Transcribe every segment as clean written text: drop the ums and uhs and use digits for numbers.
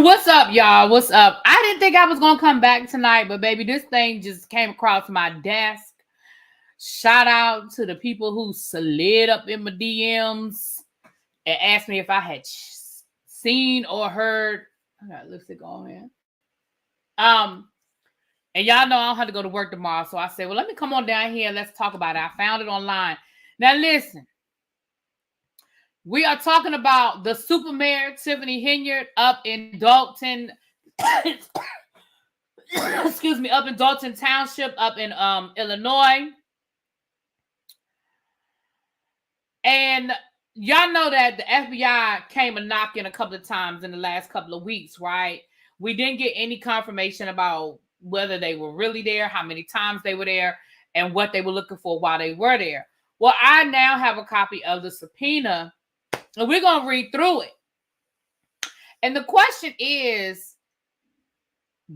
What's up, y'all? What's up? I didn't think I was gonna come back tonight, but baby, this thing just came across my desk. Shout out to the people who slid up in my DMs and asked me if I had seen or heard. I got lipstick on here. And y'all know I don't have to go to work tomorrow, so I said, well, let me come on down here and let's talk about it. I found it online. Now listen. We are talking about the super mayor, Tiffany Henyard, up in Dalton. Excuse me, up in Dalton Township, up in Illinois. And y'all know that the FBI came a knocking a couple of times in the last couple of weeks, right? We didn't get any confirmation about whether they were really there, how many times they were there, and what they were looking for while they were there. Well, I now have a copy of the subpoena, and we're going to read through it. And the question is,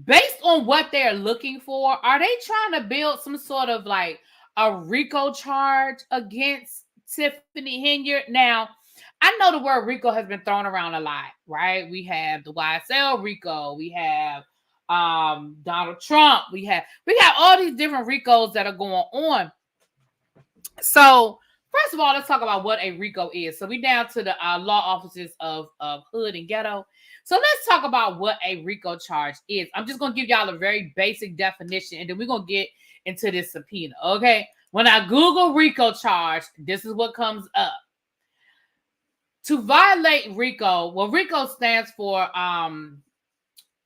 based on what they're looking for, are they trying to build some sort of like a RICO charge against Tiffany Henyard? Now, I know the word RICO has been thrown around a lot, right? We have the YSL RICO. We have Donald Trump. We have all these different RICOs that are going on. So, first of all, let's talk about what a RICO is. So we down to the law offices of hood and ghetto. So let's talk about what a RICO charge is. I'm just going to give y'all a very basic definition, and then we're going to get into this subpoena, okay? When I Google RICO charge, this is what comes up. To violate RICO, well, RICO stands for,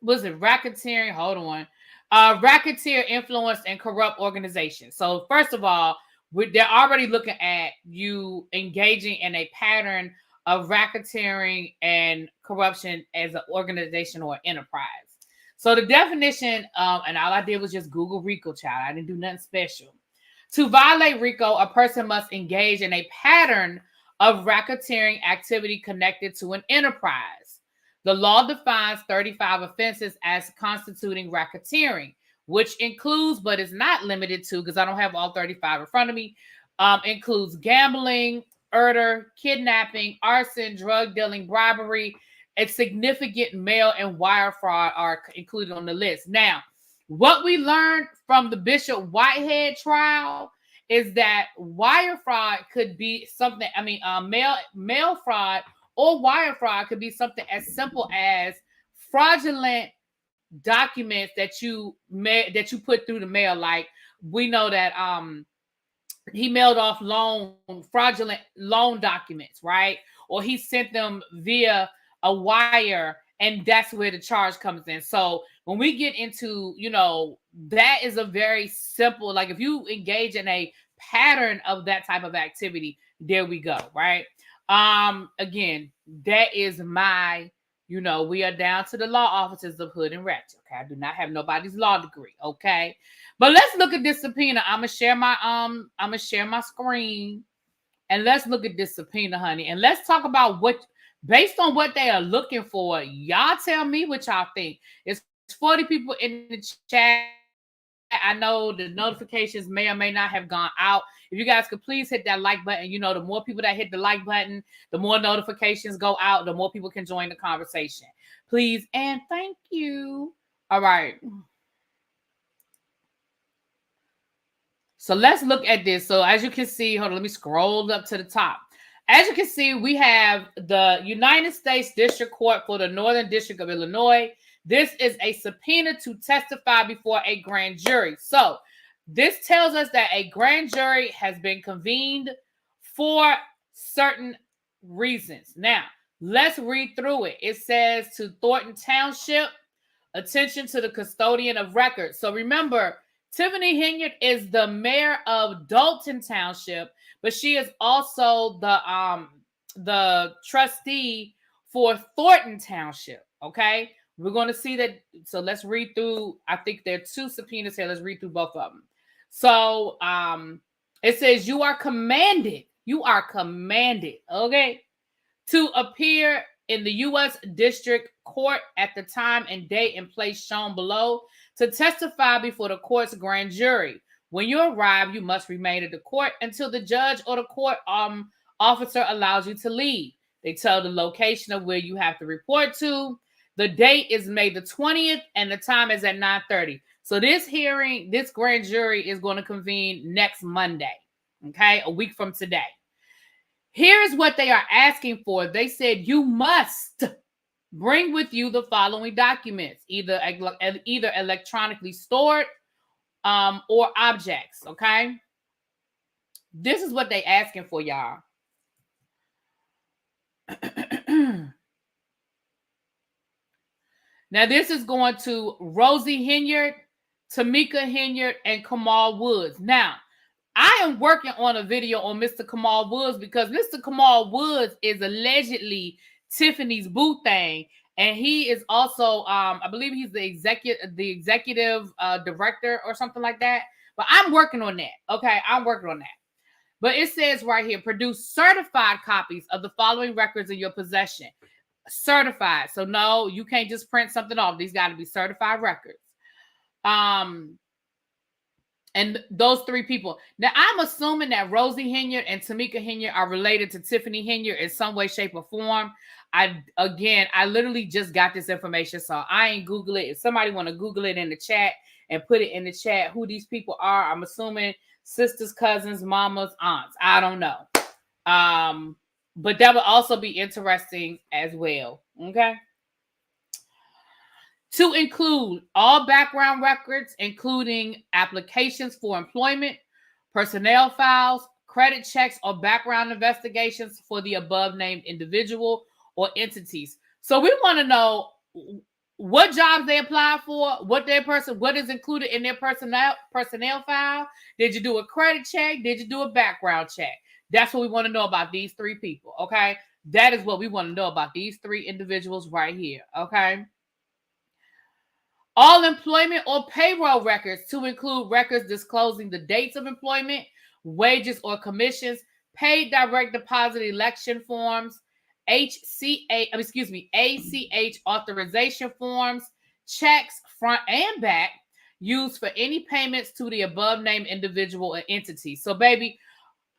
was it racketeering? Hold on. Racketeer, influenced, and corrupt organization. So first of all, they're already looking at you engaging in a pattern of racketeering and corruption as an organization or enterprise. So the definition, and all I did was just Google RICO, child. I didn't do nothing special. To violate RICO, a person must engage in a pattern of racketeering activity connected to an enterprise. The law defines 35 offenses as constituting racketeering, which includes, but is not limited to, because I don't have all 35 in front of me, includes gambling, murder, kidnapping, arson, drug dealing, bribery, and significant mail and wire fraud are included on the list. Now, what we learned from the Bishop Whitehead trial is that wire fraud could be something, mail fraud or wire fraud could be something as simple as fraudulent documents that you put through the mail. Like we know that he mailed off fraudulent loan documents, right? Or he sent them via a wire, and that's where the charge comes in. So when we get into, that is a very simple, like if you engage in a pattern of that type of activity, there we go, right? Again, that is my, we are down to the law offices of hood and ratchet. Okay, I do not have nobody's law degree. Okay, but let's look at this subpoena. I'm gonna share my screen, and let's look at this subpoena, honey, and let's talk about based on what they are looking for. Y'all tell me what y'all think. It's 40 people in the chat. I know the notifications may or may not have gone out. If you guys could please hit that like button. The more people that hit the like button, the more notifications go out, the more people can join the conversation. Please and thank you. All right. So let's look at this. So as you can see, hold on, let me scroll up to the top. As you can see, we have the United States District Court for the Northern District of Illinois. This is a subpoena to testify before a grand jury. So this tells us that a grand jury has been convened for certain reasons. Now, let's read through it. It says to Thornton Township, attention to the custodian of records. So remember, Tiffany Henyard is the mayor of Dalton Township, but she is also the trustee for Thornton Township, okay? We're going to see that. So let's read through. I think there are two subpoenas here. Let's read through both of them. So it says you are commanded, okay, to appear in the U.S. District Court at the time and date and place shown below to testify before the court's grand jury. When you arrive, you must remain at the court until the judge or the court officer allows you to leave. They tell the location of where you have to report to. The date is May the 20th, and the time is at 9:30. So this hearing, this grand jury is going to convene next Monday, okay, a week from today. Here's what they are asking for. They said you must bring with you the following documents, either electronically stored or objects, okay? This is what they asking for, y'all. Now, this is going to Rosie Henyard, Tamika Henyard, and Kamal Woods. Now, I am working on a video on Mr. Kamal Woods because Mr. Kamal Woods is allegedly Tiffany's boo thing. And he is also, I believe he's the executive director or something like that. But I'm working on that. Okay, I'm working on that. But it says right here, produce certified copies of the following records in your possession. Certified. So no, you can't just print something off. These got to be certified records. And those three people. Now, I'm assuming that Rosie Henyard and Tamika Henyard are related to Tiffany Henyard in some way, shape, or form. I literally just got this information, so I ain't Google it. If somebody want to Google it in the chat and put it in the chat who these people are, I'm assuming sisters, cousins, mamas, aunts. I don't know. But that would also be interesting as well. Okay. To include all background records, including applications for employment, personnel files, credit checks, or background investigations for the above named individual or entities. So we want to know what jobs they apply for, what is included in their personnel file. Did you do a credit check? Did you do a background check? That's what we want to know about these three people. Okay. That is what we want to know about these three individuals right here. Okay. All employment or payroll records to include records disclosing the dates of employment, wages or commissions, paid direct deposit election forms, ACH authorization forms, checks front and back used for any payments to the above named individual or entity. So baby,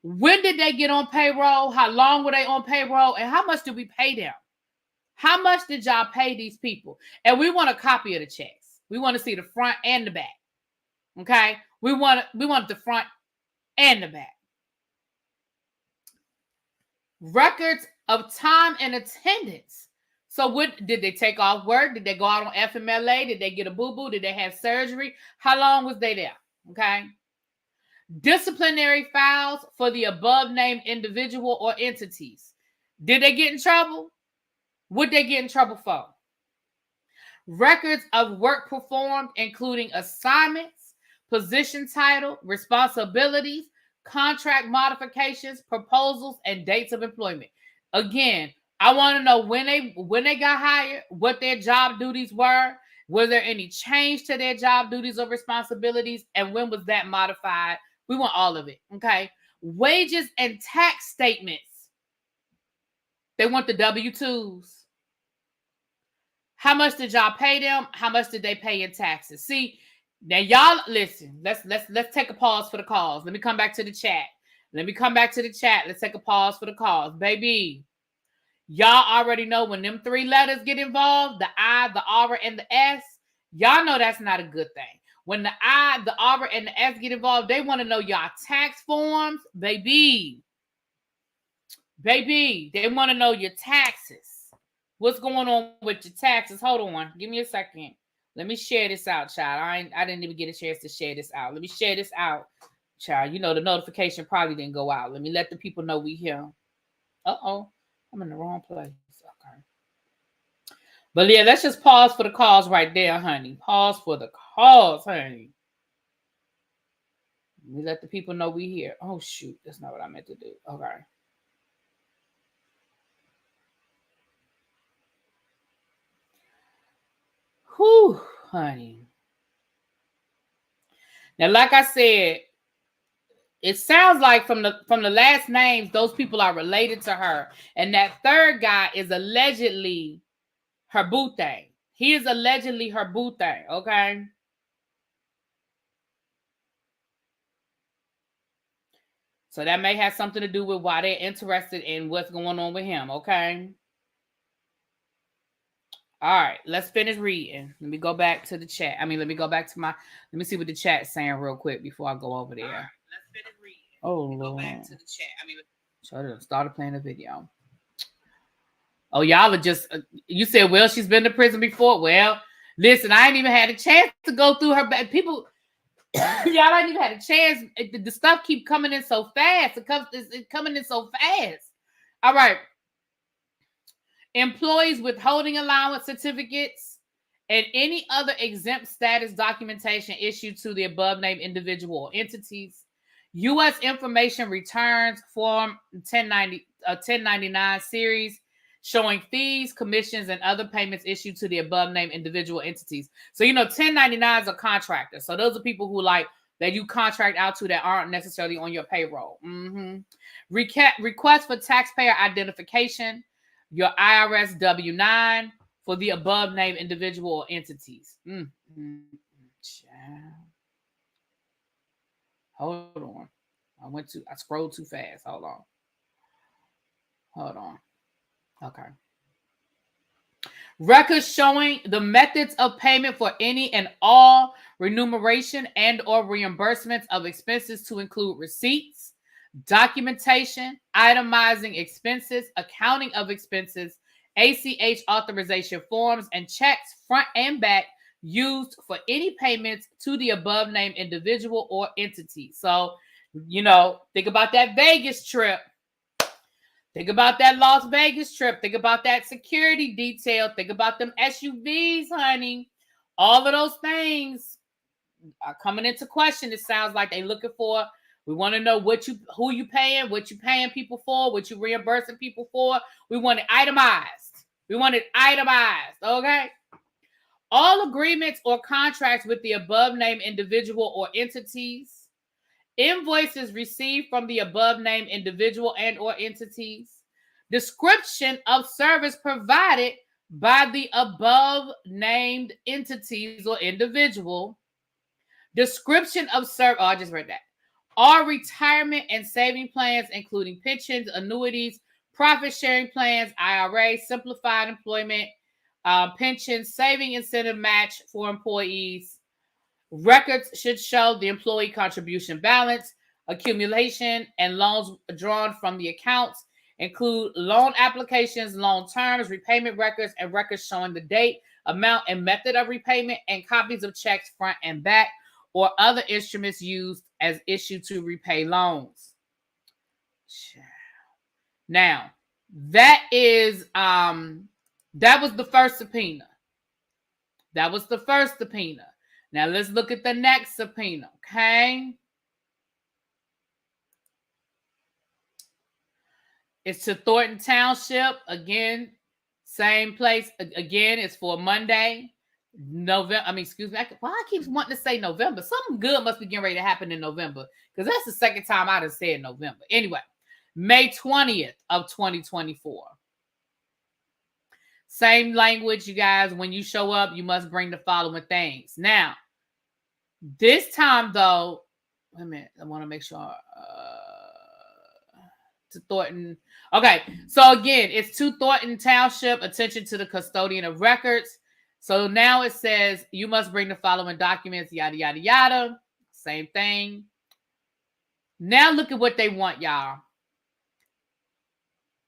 when did they get on payroll? How long were they on payroll? And how much did we pay them? How much did y'all pay these people? And we want a copy of the checks. We want to see the front and the back. Okay? We want the front and the back. Records of time and attendance. So what did they take off work? Did they go out on FMLA? Did they get a boo-boo? Did they have surgery? How long was they there? Okay? Disciplinary files for the above named individual or entities. Did they get in trouble? What they get in trouble for? Records of work performed, including assignments, position title, responsibilities, contract modifications, proposals, and dates of employment. Again, I want to know when they got hired, what their job duties were. Was there any change to their job duties or responsibilities? And when was that modified? We want all of it. Okay. Wages and tax statements. They want the W-2s. How much did y'all pay them? How much did they pay in taxes? See, now y'all listen. Let's take a pause for the calls. Let me come back to the chat. Let's take a pause for the calls. Baby, y'all already know when them three letters get involved, the I, the R, and the S, y'all know that's not a good thing. When the I, the R, and the S get involved, they want to know y'all tax forms. Baby, they want to know your taxes. What's going on with your taxes? Hold on. Give me a second. Let me share this out, child. I didn't even get a chance to share this out. Let me share this out, child. You know, the notification probably didn't go out. Let me let the people know we here. Uh-oh. I'm in the wrong place. Okay. But yeah, let's just pause for the calls right there, honey. Pause for the calls, honey. Let me let the people know we here. Oh, shoot. That's not what I meant to do. Okay. Whew, honey. Now, like I said, it sounds like from the last names, those people are related to her. And that third guy is allegedly her boo thing. He is allegedly her boo thing, okay? So that may have something to do with why they're interested in what's going on with him, okay? All right, let's finish reading. Let me go back to the chat. Let me go back to let me see what the chat's saying real quick before I go over there. All right, let's finish reading. Oh, Lord. Go back to the chat. So I started playing the video. Oh, y'all are just, you said, well, she's been to prison before. Well, listen, I ain't even had a chance to go through her. People, y'all ain't even had a chance. The stuff keep coming in so fast. It's coming in so fast. All right. Employees withholding allowance certificates and any other exempt status documentation issued to the above named individual or entities. U.S. Information Returns Form 1099 series showing fees, commissions, and other payments issued to the above named individual entities. So, 1099s are contractors. So those are people who that you contract out to that aren't necessarily on your payroll. Request for taxpayer identification, your IRS W-9 for the above named individual or entities. Hold on. I scrolled too fast. Hold on. Okay. Records showing the methods of payment for any and all remuneration and or reimbursements of expenses to include receipts, documentation, itemizing expenses, accounting of expenses, ACH authorization forms, and checks front and back used for any payments to the above named individual or entity. So, think about that Vegas trip. Think about that Las Vegas trip. Think about that security detail. Think about them SUVs, honey. All of those things are coming into question. It sounds like they're looking for. We want to know who you paying, what you paying people for, what you reimbursing people for. We want it itemized. Okay? All agreements or contracts with the above named individual or entities. Invoices received from the above named individual and or entities. Description of service provided by the above named entities or individual. Description of service. Oh, I just read that. All retirement and saving plans, including pensions, annuities, profit sharing plans, IRA, simplified employment, pension, saving incentive match for employees. Records should show the employee contribution balance, accumulation, and loans drawn from the accounts. Include loan applications, loan terms, repayment records, and records showing the date, amount, and method of repayment, and copies of checks front and back, or other instruments used as issued to repay loans. Now, that was the first subpoena. Now, let's look at the next subpoena, okay? It's to Thornton Township. Again, same place. Again, it's for Monday, November. Why I keep wanting to say November? Something good must be getting ready to happen in November because that's the second time I done said November. Anyway, May 20th of 2024. Same language, you guys. When you show up, you must bring the following things. Now, this time, though, wait a minute. I want to make sure. To Thornton. Okay, so again, it's to Thornton Township. Attention to the custodian of records. So now it says you must bring the following documents, yada, yada, yada. Same thing. Now look at what they want, y'all.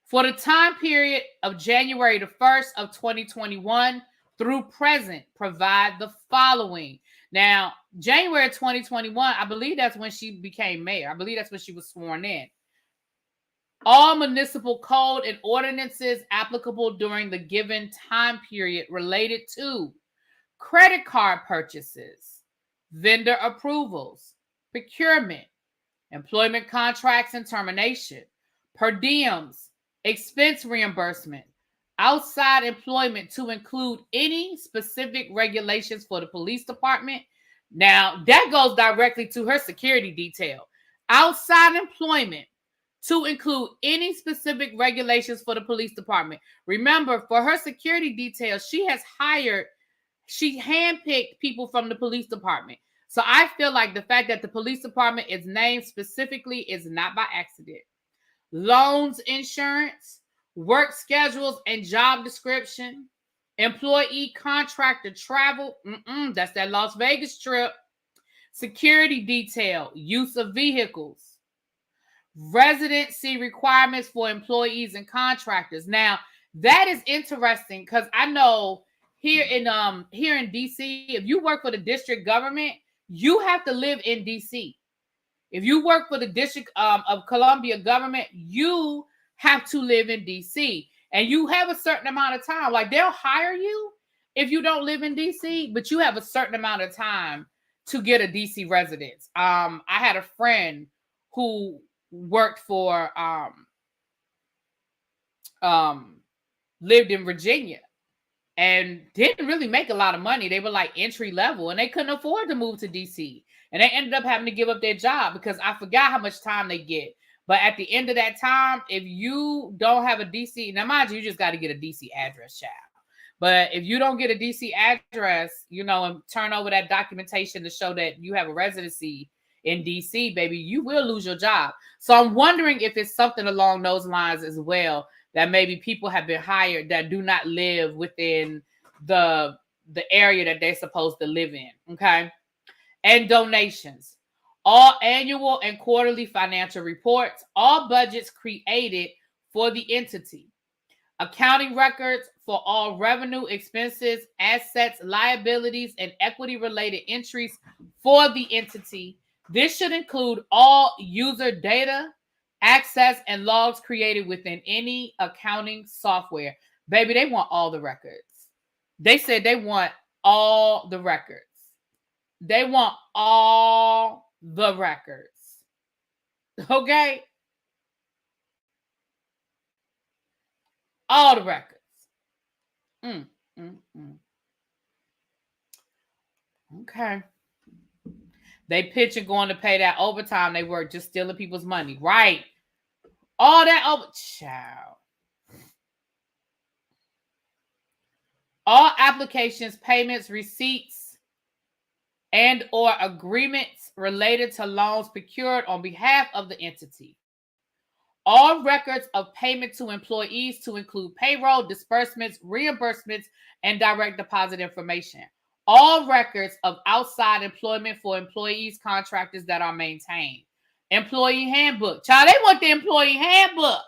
For the time period of January the 1st of 2021 through present, provide the following. Now, January 2021, I believe that's when she became mayor. I believe that's when she was sworn in. All municipal code and ordinances applicable during the given time period related to credit card purchases, vendor approvals, procurement, employment contracts and termination, per diems, expense reimbursement, outside employment to include any specific regulations for the police department. Now, that goes directly to her security detail. Outside employment to include any specific regulations for the police department. Remember, for her security detail, she handpicked people from the police department. So I feel like the fact that the police department is named specifically is not by accident. Loans, insurance, work schedules, and job description, employee contractor travel, that's that Las Vegas trip, security detail, use of vehicles, residency requirements for employees and contractors. Now, that is interesting because I know here in DC, if you work for the district government, you have to live in DC. If you work for the District of Columbia government, you have to live in DC. And you have a certain amount of time. Like, they'll hire you if you don't live in DC, but you have a certain amount of time to get a DC residence. I had a friend who worked for lived in Virginia and didn't really make a lot of money. They were like entry level and they couldn't afford to move to DC. And they ended up having to give up their job because I forgot how much time they get. But at the end of that time, if you don't have a DC, now mind you just got to get a DC address, child. But if you don't get a DC address, and turn over that documentation to show that you have a residency in DC, baby, you will lose your job. So I'm wondering if it's something along those lines as well, that maybe people have been hired that do not live within the area that they're supposed to live in, okay? And donations. All annual and quarterly financial reports, all budgets created for the entity. Accounting records for all revenue, expenses, assets, liabilities, and equity-related entries for the entity. This should include all user data, access, and logs created within any accounting software. Baby, they want all the records. They said they want all the records. They want all the records. Okay? All the records. Okay. They pitching going to pay that overtime they work, just stealing people's money. Right. All that child. All applications, payments, receipts, and or agreements related to loans procured on behalf of the entity. All records of payment to employees to include payroll, disbursements, reimbursements, and direct deposit information. All records of outside employment for employees, contractors that are maintained. Employee handbook. Child, they want the employee handbook.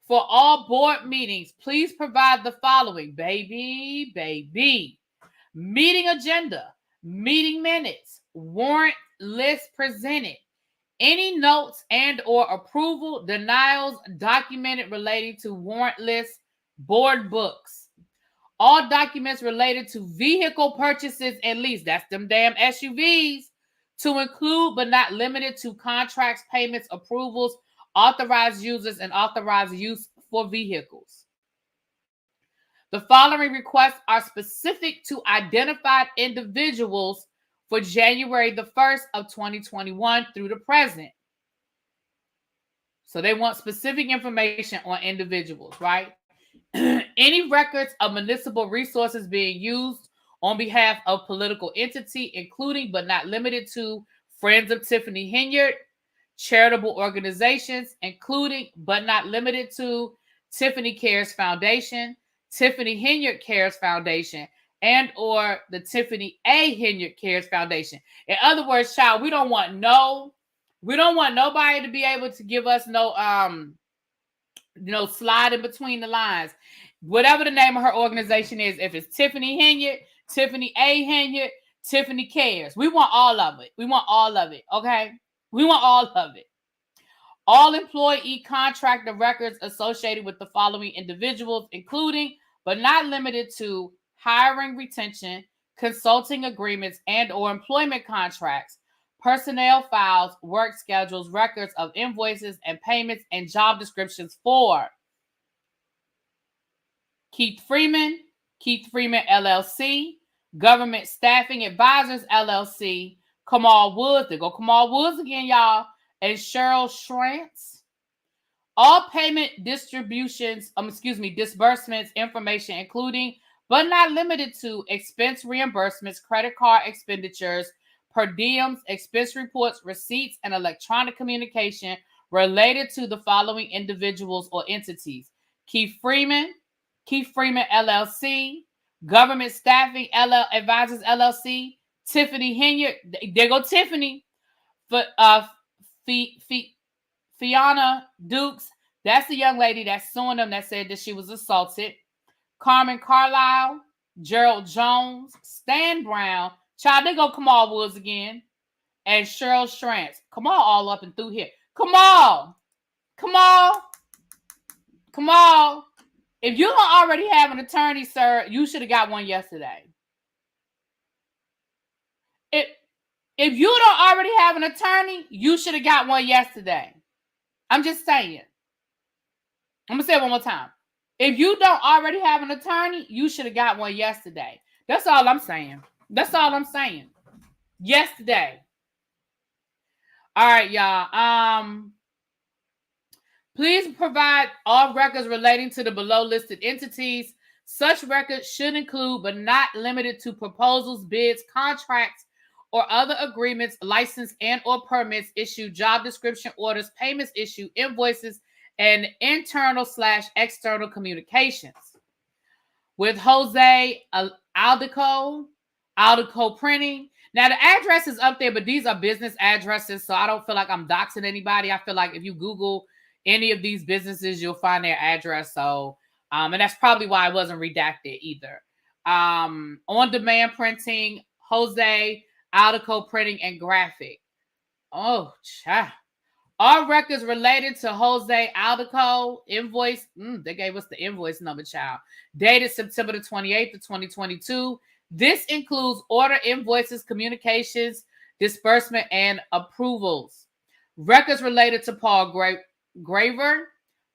For all board meetings, please provide the following. Baby. Meeting agenda, meeting minutes, warrant list presented. Any notes and or approval, denials documented relating to warrant lists, board books. All documents related to vehicle purchases and lease. That's them damn SUVs. To include but not limited to contracts, payments, approvals, authorized users, and authorized use for vehicles. The following requests are specific to identified individuals for January the 1st of 2021 through the present. So they want specific information on individuals, right? Any records of municipal resources being used on behalf of political entity, including but not limited to Friends of Tiffany Henyard, charitable organizations, including but not limited to Tiffany Cares Foundation, Tiffany Henyard Cares Foundation, and or the Tiffany A. Henyard Cares Foundation. In other words, child, we don't want nobody to be able to give us no slide in between the lines. Whatever the name of her organization is, if it's Tiffany Henyard, Tiffany A. Henyard, Tiffany Cares, we want all of it. We want all of it, okay? We want all of it. All employee contractor records associated with the following individuals, including but not limited to hiring, retention, consulting agreements, and or employment contracts, personnel files, work schedules, records of invoices and payments, and job descriptions for Keith Freeman LLC, Government Staffing Advisors LLC, Kamal Woods, there go Kamal Woods again, y'all, and Cheryl Schrantz. All payment disbursements information, including but not limited to expense reimbursements, credit card expenditures, per diems, expense reports, receipts, and electronic communication related to the following individuals or entities: Keith Freeman LLC, Government Staffing Advisors LLC, Tiffany Henyard. There go Tiffany. But Fiona Dukes, that's the young lady that's suing them that said that she was assaulted. Carmen Carlisle, Gerald Jones, Stan Brown, child, they go Kamal Woods again, and Cheryl Strantz. Kamal all up and through here. Kamal. If you don't already have an attorney, sir, you should have got one yesterday. If you don't already have an attorney, you should have got one yesterday. I'm just saying. I'm going to say it one more time. If you don't already have an attorney, you should have got one yesterday. That's all I'm saying. Yesterday. All right, y'all. Please provide all records relating to the below listed entities. Such records should include, but not limited to, proposals, bids, contracts, or other agreements, license and or permits issued, job description orders, payments issued, invoices, and internal/external communications. With Jose Aldico Printing. Now, the address is up there, but these are business addresses, so I don't feel like I'm doxing anybody. I feel like if you Google any of these businesses, you'll find their address. So, and that's probably why it wasn't redacted either. On-demand printing, Jose Aldico Printing and Graphic. Oh, child. All records related to Jose Aldico invoice. They gave us the invoice number, child. Dated September the 28th of 2022. This includes order invoices, communications, disbursement, and approvals. Records related to Paul Graver,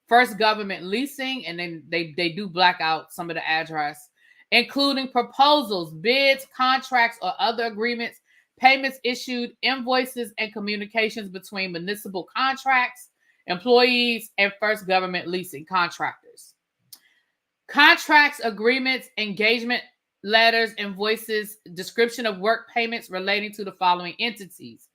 First Government Leasing, and then they do black out some of the address, including proposals, bids, contracts, or other agreements, payments issued, invoices, and communications between municipal contracts, employees, and First Government Leasing contractors. Contracts, agreements, engagement letters, invoices, description of work payments relating to the following entities.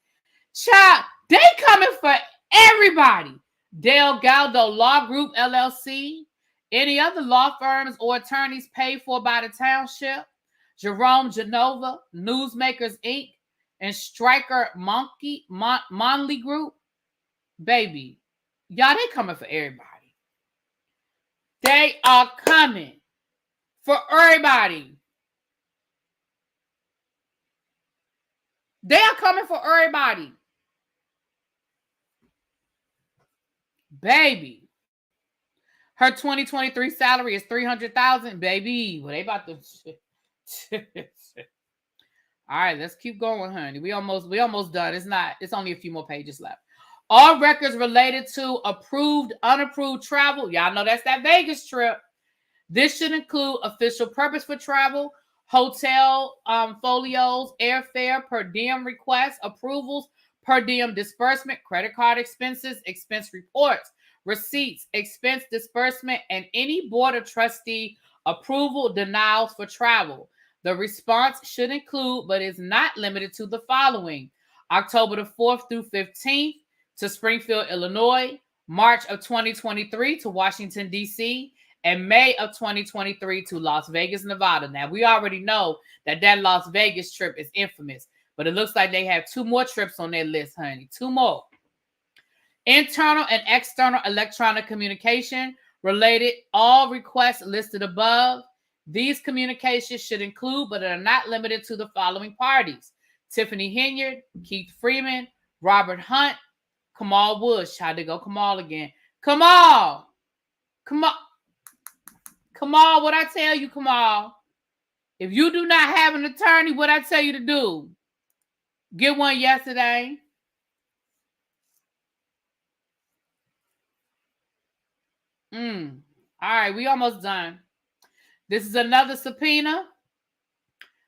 Child, they coming for everybody. Delgado Law Group, LLC. Any other law firms or attorneys paid for by the township. Jerome Genova, Newsmakers, Inc. And Stryker Monley Group. Baby, y'all, they coming for everybody. They are coming for everybody. They are coming for everybody. Baby. Her 2023 salary is $300,000, baby. Well, they about to All right, let's keep going, honey. We almost done. It's only a few more pages left. All records related to approved, unapproved travel. Y'all know that's that Vegas trip. This should include official purpose for travel, hotel folios, airfare, per diem requests, approvals, per diem disbursement, credit card expenses, expense reports, receipts, expense disbursement, and any board of trustee approval denials for travel. The response should include, but is not limited to, the following: October the 4th through 15th to Springfield, Illinois, March of 2023 to Washington, D.C., and May of 2023 to Las Vegas, Nevada. Now, we already know that Las Vegas trip is infamous, but it looks like they have 2 more trips on their list, honey. 2 more. Internal and external electronic communication related, all requests listed above. These communications should include, but are not limited to, the following parties: Tiffany Henyard, Keith Freeman, Robert Hunt, Kamal Woods. Tried to go Kamal again. Kamal, what I tell you, Kamal? If you do not have an attorney, what I tell you to do? Get one yesterday. All right, we almost done. This is another subpoena.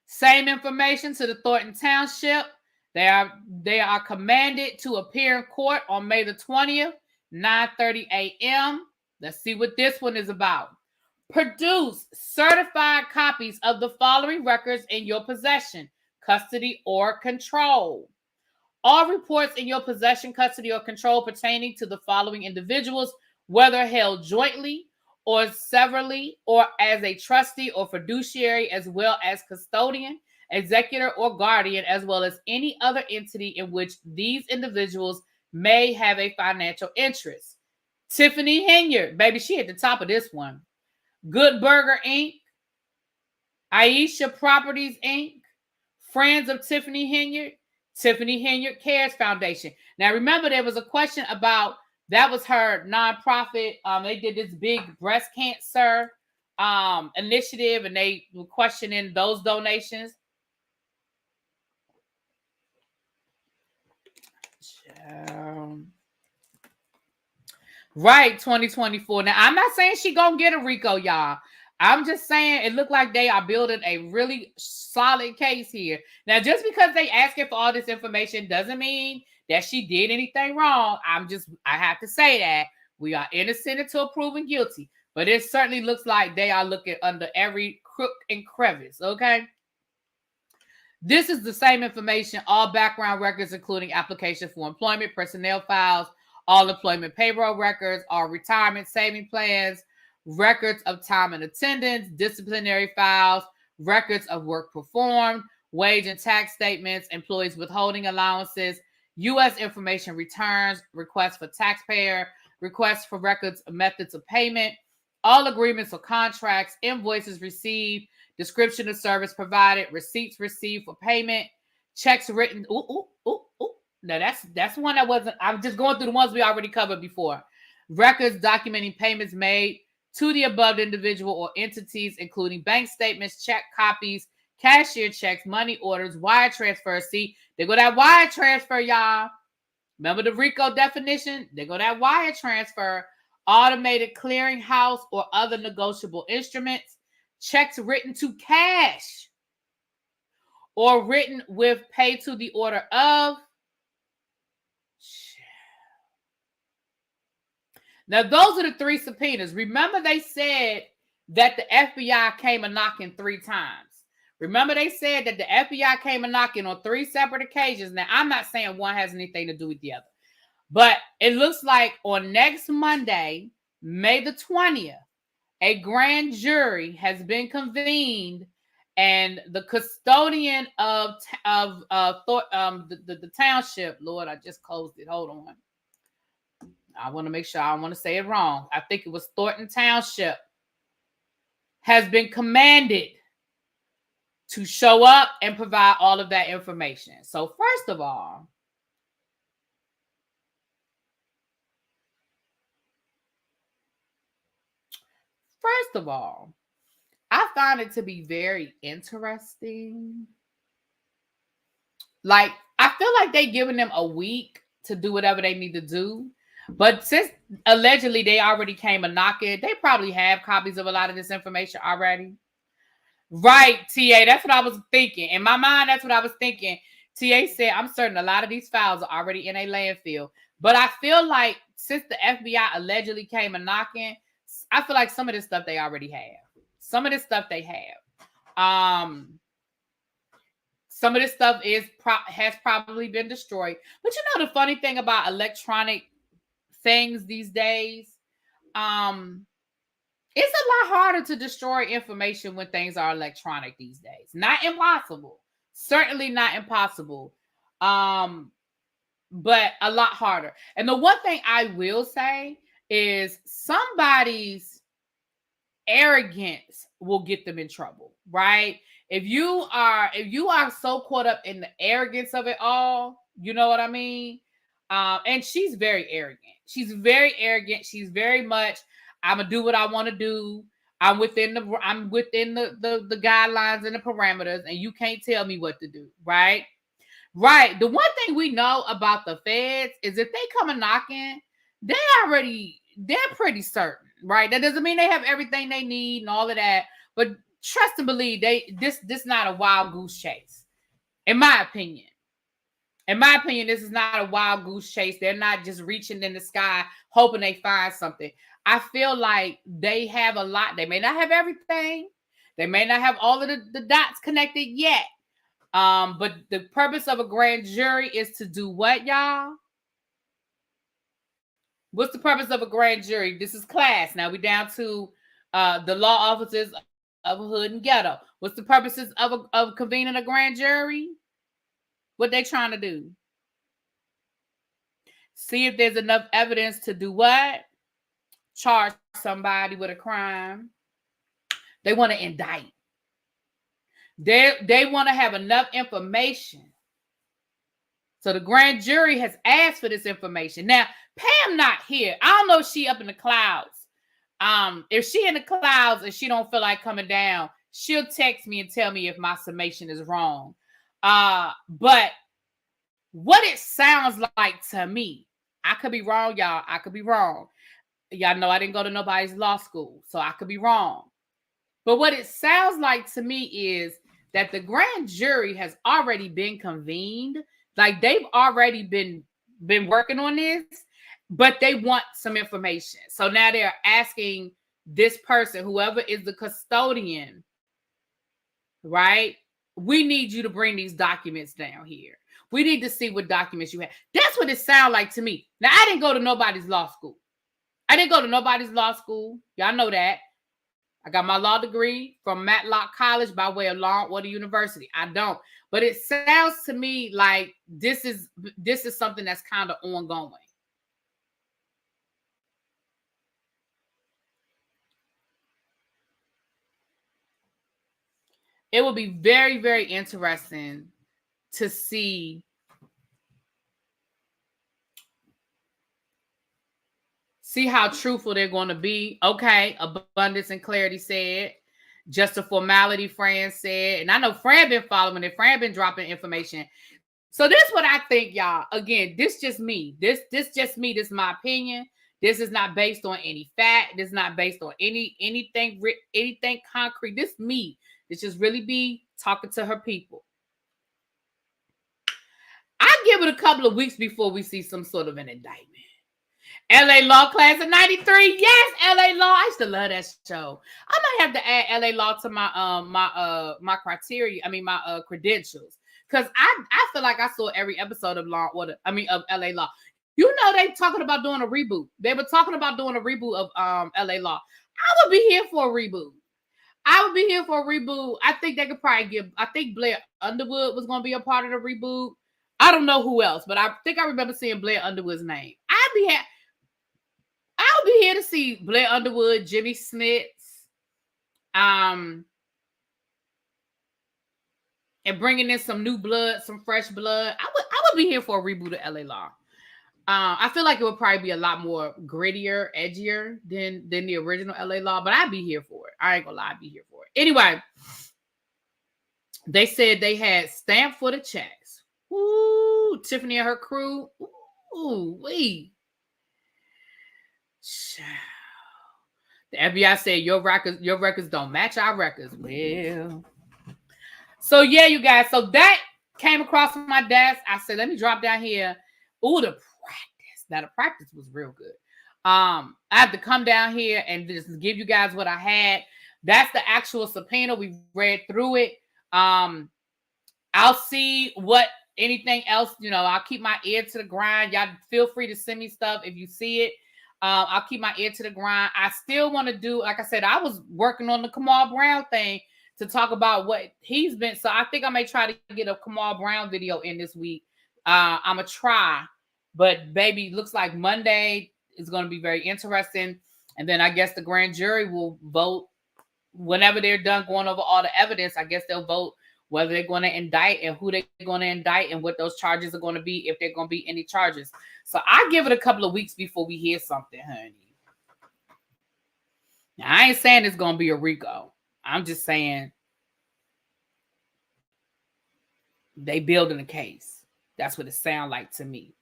Same information to the Thornton Township. They are commanded to appear in court on May the 20th, 9:30 a.m. Let's see what this one is about. Produce certified copies of the following records in your possession, custody, or control. All reports in your possession, custody, or control pertaining to the following individuals, whether held jointly or severally, or as a trustee or fiduciary, as well as custodian, executor, or guardian, as well as any other entity in which these individuals may have a financial interest. Tiffany Henyard, baby, she at the top of this one. Good Burger Inc., Aisha Properties Inc., Friends of Tiffany Henyard, Tiffany Henyard Cares Foundation. Now, remember, there was a question about that was her nonprofit. They did this big breast cancer initiative, and they were questioning those donations. Right, 2024. Now, I'm not saying she gonna get a RICO, y'all. I'm just saying it looked like they are building a really solid case here. Now, just because they asking for all this information doesn't mean that she did anything wrong. I have to say that we are innocent until proven guilty. But it certainly looks like they are looking under every crook and crevice, okay? This is the same information, all background records, including application for employment, personnel files, all employment payroll records, all retirement saving plans, records of time and attendance, disciplinary files, records of work performed, wage and tax statements, employees withholding allowances, U.S. information returns, requests for taxpayer, requests for records of methods of payment, all agreements or contracts, invoices received, description of service provided, receipts received for payment, checks written. Now that's one that wasn't. I'm just going through the ones we already covered before. Records documenting payments made to the above individual or entities, including bank statements, check copies, cashier checks, money orders, wire transfers. See, they go that wire transfer, y'all. Remember the RICO definition? They go that wire transfer, automated clearinghouse or other negotiable instruments, checks written to cash or written with pay to the order of. Now, those are the three subpoenas. Remember, they said that the FBI came a knocking 3 times. Remember, they said that the FBI came a knocking on 3 separate occasions. Now, I'm not saying one has anything to do with the other. But it looks like on next Monday, May the 20th, a grand jury has been convened, and the custodian of the township. Lord, I just closed it. Hold on. I want to make sure I don't want to say it wrong. I think it was Thornton Township has been commanded to show up and provide all of that information. So first of all, I find it to be very interesting. Like, I feel like they giving them a week to do whatever they need to do. But since allegedly they already came a knocking, they probably have copies of a lot of this information already. Right, TA. That's what I was thinking. In my mind, that's what I was thinking. TA said, I'm certain a lot of these files are already in a landfill. But I feel like since the FBI allegedly came a knocking, I feel like some of this stuff they already have. Some of this stuff they have. Some of this stuff has probably been destroyed. But you know the funny thing about electronic things these days, it's a lot harder to destroy information when things are electronic these days. Not impossible. Certainly not impossible. But a lot harder. And the one thing I will say is somebody's arrogance will get them in trouble, right? If you are so caught up in the arrogance of it all, you know what I mean? And she's very arrogant. She's very arrogant. She's very much, I'm gonna do what I want to do. I'm within the guidelines and the parameters, and you can't tell me what to do, right? Right. The one thing we know about the feds is if they come a knocking, they're pretty certain, right? That doesn't mean they have everything they need and all of that, but trust and believe this not a wild goose chase. In my opinion, this is not a wild goose chase. They're not just reaching in the sky hoping they find something. I feel like they have a lot. They may not have everything. They may not have all of the dots connected yet. But the purpose of a grand jury is to do what, y'all? What's the purpose of a grand jury? This is class. Now we're down to the law officers of a hood and ghetto. What's the purposes of convening a grand jury? What they trying to do? See if there's enough evidence to do what? Charge somebody with a crime. They want to indict. They want to have enough information. So the grand jury has asked for this information. Now, Pam not here. I don't know if she up in the clouds. If she in the clouds and she don't feel like coming down, she'll text me and tell me if my summation is wrong. But what it sounds like to me, I could be wrong, y'all. I could be wrong. Y'all know I didn't go to nobody's law school, so I could be wrong. But what it sounds like to me is that the grand jury has already been convened. Like they've already been working on this, but they want some information. So now they're asking this person, whoever is the custodian, right? We need you to bring these documents down here. We need to see what documents you have. That's what it sounds like to me. Now, I didn't go to nobody's law school. Y'all know that. I got my law degree from Matlock College by way of Law and Order University. I don't. But it sounds to me like this is something that's kind of ongoing. It will be very, very interesting to see how truthful they're going to be. Okay, Abundance and Clarity said. Just a formality, Fran said. And I know Fran been following it. Fran been dropping information. So this is what I think, y'all. Again, this just me. This just me. This is my opinion. This is not based on any fact. This is not based on anything concrete. This is me. This just really be talking to her people. I give it a couple of weeks before we see some sort of an indictment. LA Law class of 93. Yes, LA Law. I used to love that show. I might have to add LA Law to my criteria. I mean, my credentials. Because I feel like I saw every episode of of LA Law. You know, they talking about doing a reboot. They were talking about doing a reboot of LA Law. I would be here for a reboot. I think they could probably I think Blair Underwood was going to be a part of the reboot. I don't know who else, but I think I remember seeing Blair Underwood's name. I would be here to see Blair Underwood, Jimmy Smits, and bringing in some new blood, some fresh blood. I would be here for a reboot of LA Law. I feel like it would probably be a lot more grittier, edgier than the original LA Law, but I'd be here for it. I ain't gonna lie, I'd be here for it. Anyway, they said they had stamp for the checks. Ooh, Tiffany and her crew. Ooh, wee. The FBI said your records don't match our records. Well, so yeah, you guys. So that came across my desk. I said, let me drop down here. Ooh, the practice. Now the practice was real good. I have to come down here and just give you guys what I had. That's the actual subpoena. We read through it. I'll see what anything else. I'll keep my ear to the grind. Y'all feel free to send me stuff if you see it. I'll keep my ear to the grind. I still want to do, like I said, I was working on the Kamal Brown thing to talk about what he's been. So I think I may try to get a Kamal Brown video in this week. I'm going to try. But baby, looks like Monday is going to be very interesting. And then I guess the grand jury will vote whenever they're done going over all the evidence. I guess they'll vote whether they're going to indict and who they're going to indict and what those charges are going to be, if they're going to be any charges. So I give it a couple of weeks before we hear something, honey. Now, I ain't saying it's going to be a RICO. I'm just saying they building a case. That's what it sounds like to me.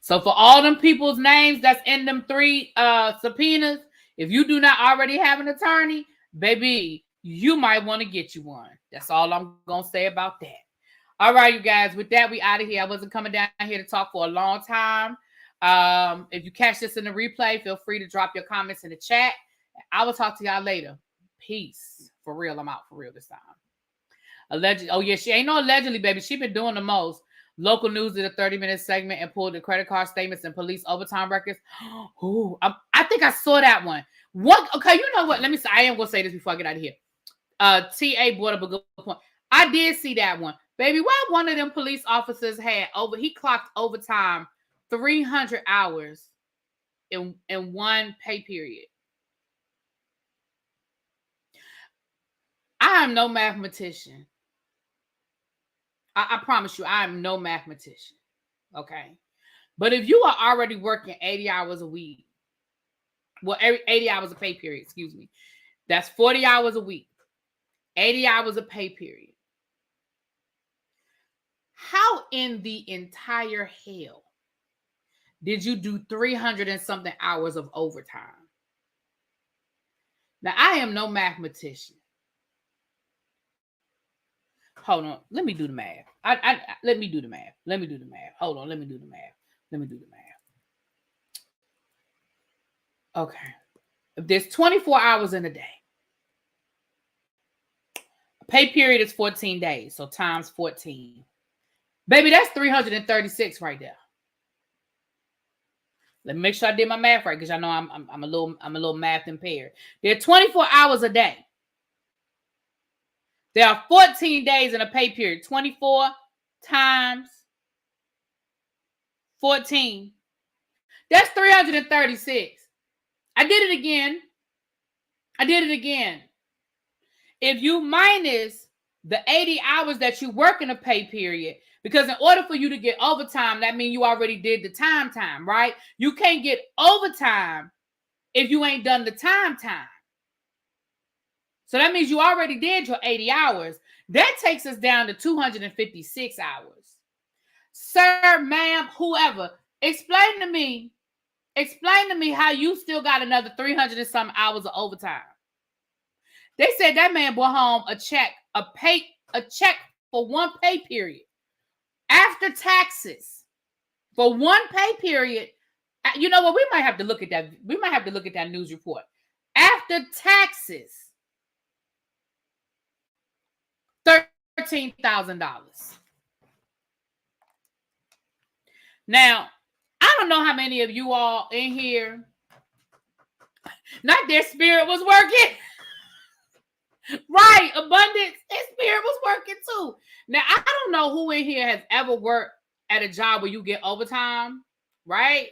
So for all them people's names that's in them 3 subpoenas, if you do not already have an attorney, baby, you might want to get you one. That's all I'm going to say about that. All right, you guys. With that, we out of here. I wasn't coming down here to talk for a long time. If you catch this in the replay, feel free to drop your comments in the chat. I will talk to y'all later. Peace. For real. I'm out for real this time. Allegedly. Oh, yeah. She ain't no allegedly, baby. She been doing the most. Local news did a 30-minute segment and pulled the credit card statements and police overtime records. Ooh, I think I saw that one. What? Okay, you know what? Let me say. I am gonna say this before I get out of here. TA brought up a good point. I did see that one, baby. Why one of them police officers he clocked overtime 300 hours in one pay period. I am no mathematician. I promise you, I am no mathematician. Okay. But if you are already working 80 hours a week, well, 80 hours a pay period, excuse me, that's 40 hours a week, 80 hours a pay period. How in the entire hell did you do 300 and something hours of overtime? Now, I am no mathematician. Hold on. Let me do the math. Let me do the math. Hold on. Let me do the math. Okay. If there's 24 hours in a day, a pay period is 14 days. So times 14. Baby, that's 336 right there. Let me make sure I did my math right, because I know I'm a little math impaired. There are 24 hours a day. There are 14 days in a pay period. 24 times 14. That's 336. I did it again. If you minus the 80 hours that you work in a pay period, because in order for you to get overtime, that means you already did the time, right? You can't get overtime if you ain't done the time. So that means you already did your 80 hours. That takes us down to 256 hours. Sir, ma'am, whoever, explain to me how you still got another 300 and some hours of overtime. They said that man brought home a check for one pay period. After taxes, for one pay period. You know what? We might have to look at that. We might have to look at that news report. After taxes, $13,000. Now, I don't know how many of you all in here, not their spirit was working. Right, abundance, their spirit was working too. Now, I don't know who in here has ever worked at a job where you get overtime, right?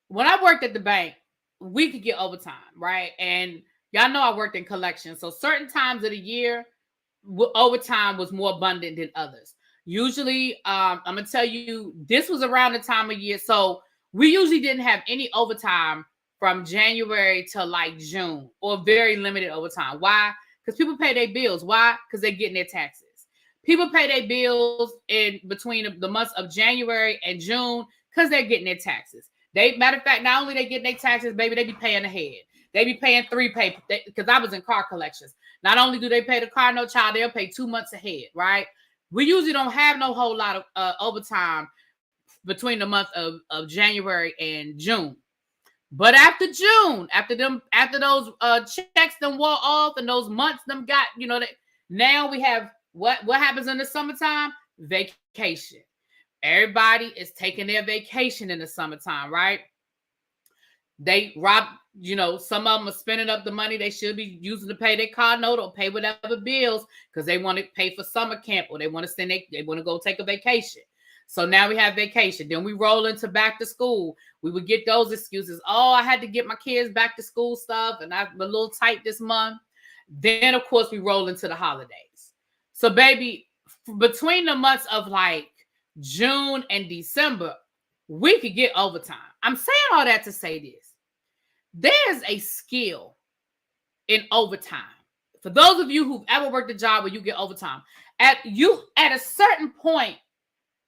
When I worked at the bank, we could get overtime, right? And y'all know I worked in collections. So certain times of the year, overtime was more abundant than others. Usually, I'm going to tell you, this was around the time of year. So we usually didn't have any overtime from January to like June, or very limited overtime. Why? Because people pay their bills. Why? Because they're getting their taxes. People pay their bills in between the months of January and June because they're getting their taxes. Matter of fact, not only they getting their taxes, baby, they be paying ahead. They be paying because I was in car collections. Not only do they pay the car note, child, they'll pay 2 months ahead, right? We usually don't have no whole lot of overtime between the month of January and June. But after June, after those checks them wore off and those months them got, now we have what happens in the summertime? Vacation. Everybody is taking their vacation in the summertime, right? They rob, some of them are spending up the money they should be using to pay their car note or pay whatever bills because they want to pay for summer camp, or they want to go take a vacation. So now we have vacation. Then we roll into back to school. We would get those excuses. Oh, I had to get my kids back to school stuff, and I'm a little tight this month. Then, of course, we roll into the holidays. So, baby, between the months of like June and December, we could get overtime. I'm saying all that to say this. There's a skill in overtime. For those of you who've ever worked a job where you get overtime, at a certain point,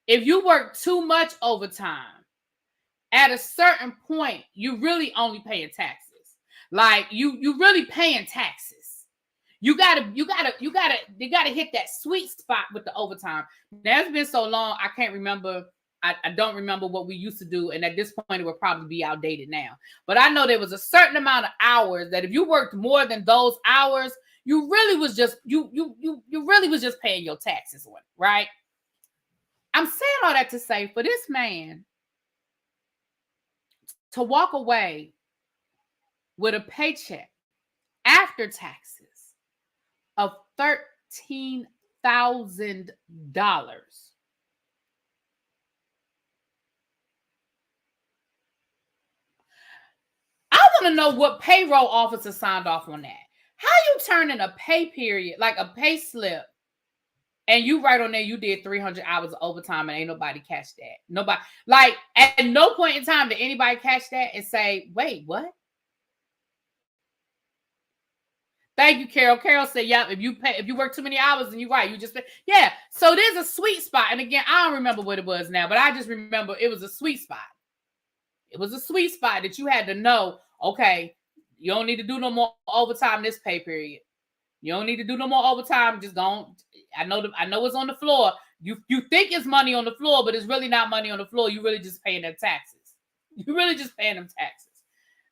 if you work too much overtime, at a certain point, you really only paying taxes. Like you really paying taxes. You gotta hit that sweet spot with the overtime. Now, it's been so long, I can't remember. I don't remember what we used to do, and at this point, it would probably be outdated now. But I know there was a certain amount of hours that if you worked more than those hours, you really was just paying your taxes on it, right? I'm saying all that to say, for this man to walk away with a paycheck after taxes of $13,000. I want to know what payroll officer signed off on that. How you turn in a pay period, like a pay slip, and you write on there you did 300 hours of overtime and ain't nobody catch that? Nobody, like, at no point in time did anybody catch that and say, wait, what? Thank you, Carol. Carol said, yeah, if you work too many hours and you right, you just pay. Yeah. So there's a sweet spot. And again, I don't remember what it was now, but I just remember it was a sweet spot. It was a sweet spot that you had to know, okay, you don't need to do no more overtime this pay period. You don't need to do no more overtime. Just don't. I know it's on the floor. You think it's money on the floor, but it's really not money on the floor. You really just paying them taxes. You really just paying them taxes.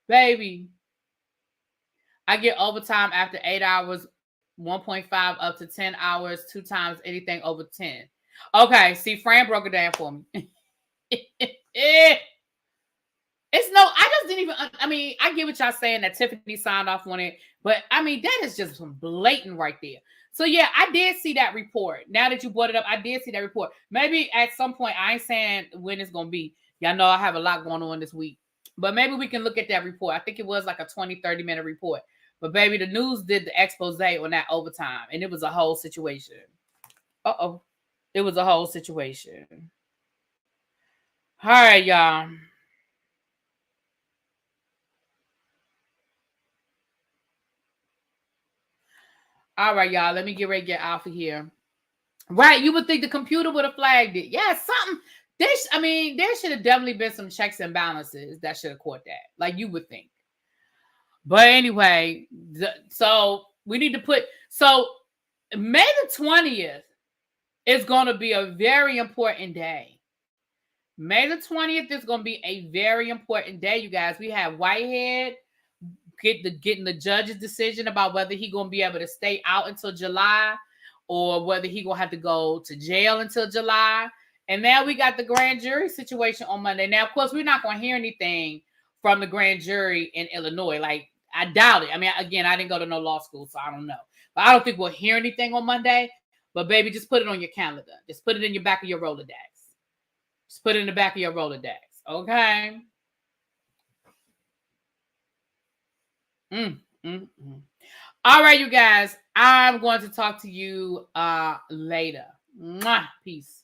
Baby, I get overtime after 8 hours, 1.5 up to 10 hours, 2 times anything over 10. Okay, see, Fran broke it down for me. It's no, I just didn't even, I mean, I get what y'all saying that Tiffany signed off on it, but I mean, that is just some blatant right there. So yeah, I did see that report. Now that you brought it up, I did see that report. Maybe at some point, I ain't saying when it's going to be. Y'all know I have a lot going on this week, but maybe we can look at that report. I think it was like a 20-30 minute report, but baby, the news did the expose on that overtime, and it was a whole situation. It was a whole situation. All right, y'all. All right, y'all. Let me get ready to get out of here. Right, you would think the computer would have flagged it. Yeah, something. There should have definitely been some checks and balances that should have caught that. Like you would think. But anyway, so we need to put. So May the 20th is going to be a very important day. May the 20th is going to be a very important day, you guys. We have Whitehead getting the judge's decision about whether he's going to be able to stay out until July or whether he's going to have to go to jail until July. And now we got the grand jury situation on Monday. Now, of course, we're not going to hear anything from the grand jury in Illinois. Like, I doubt it. I mean, again, I didn't go to no law school, so I don't know. But I don't think we'll hear anything on Monday. But, baby, just put it on your calendar. Just put it in your back of your Rolodex. Just put it in the back of your Rolodex. Okay? All right, you guys. I'm going to talk to you later. Mwah. Peace.